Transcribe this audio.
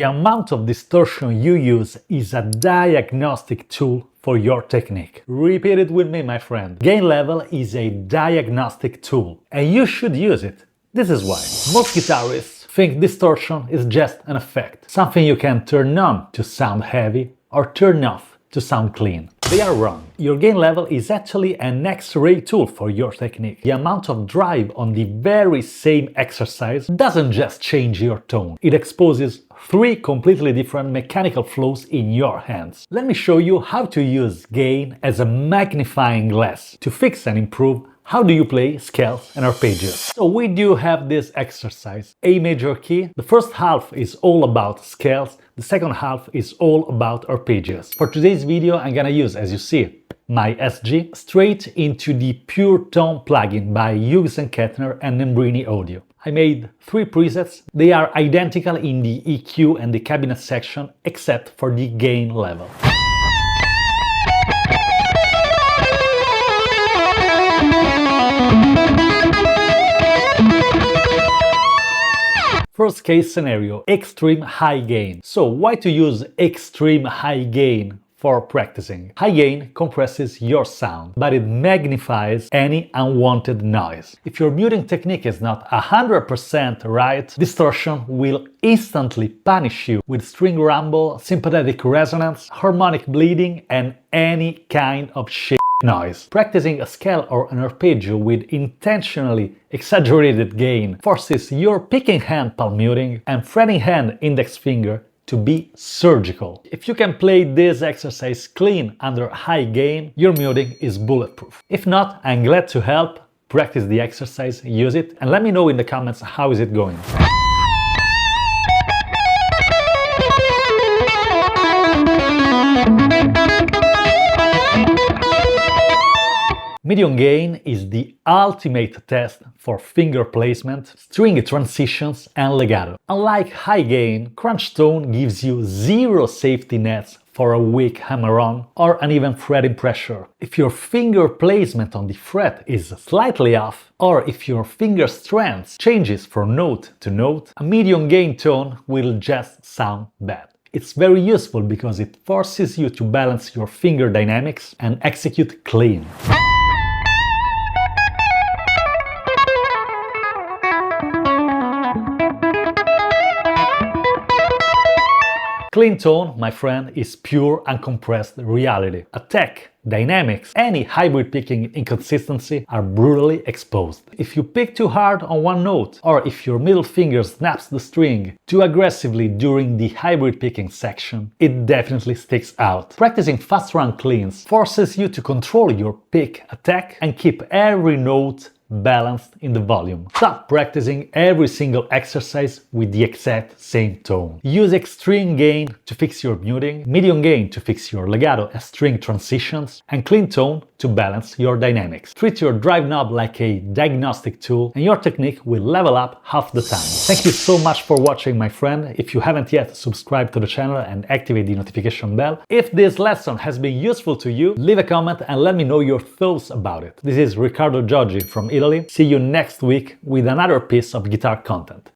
amount of distortion you use is a diagnostic tool for your technique. Repeat it with me, my friend. Gain level is a diagnostic tool, and you should use it. This is why. Most guitarists think distortion is just an effect, something you can turn on to sound heavy or turn off to sound clean. They are wrong. Your gain level is actually an X-ray tool for your technique. The amount of drive on the very same exercise doesn't just change your tone, it exposes three completely different mechanical flows in your hands. Let me show you how to use gain as a magnifying glass to fix and improve how do you play scales and arpeggios. So we do have this exercise. A major key. The first half is all about scales, the second half is all about arpeggios. For today's video I'm gonna use, as you see, my SG straight into the Pure Tone plugin by Hughes Kettner Nembrini audio. I made 3 presets. They are identical in the EQ and the cabinet section except for the gain level. First case scenario, extreme high gain. So why to use extreme high gain for practicing? High gain compresses your sound, but it magnifies any unwanted noise. If your muting technique is not 100% right, distortion will instantly punish you with string rumble, sympathetic resonance, harmonic bleeding, and any kind of shit noise. Practicing a scale or an arpeggio with intentionally exaggerated gain forces your picking hand palm muting and fretting hand index finger to be surgical. If you can play this exercise clean under high gain, your muting is bulletproof. If not, I'm glad to help. Practice the exercise, use it, and let me know in the comments how is it going. Medium gain is the ultimate test for finger placement, string transitions, and legato. Unlike high gain, crunch tone gives you zero safety nets for a weak hammer-on or uneven fretting pressure. If your finger placement on the fret is slightly off, or if your finger strength changes from note to note, a medium gain tone will just sound bad. It's very useful because it forces you to balance your finger dynamics and execute clean. Clean tone, my friend, is pure uncompressed reality. Attack, dynamics, any hybrid picking inconsistency are brutally exposed. If you pick too hard on one note, or if your middle finger snaps the string too aggressively during the hybrid picking section, it definitely sticks out. Practicing fast run cleans forces you to control your pick attack and keep every note balanced in the volume. Stop practicing every single exercise with the exact same tone. Use extreme gain to fix your muting, medium gain to fix your legato and string transitions, and clean tone to balance your dynamics. Treat your drive knob like a diagnostic tool and your technique will level up half the time. Thank you so much for watching, my friend. If you haven't yet, subscribe to the channel and activate the notification bell. If this lesson has been useful to you, leave a comment and let me know your thoughts about it. This is Riccardo Gioggi from Italy. See you next week with another piece of guitar content.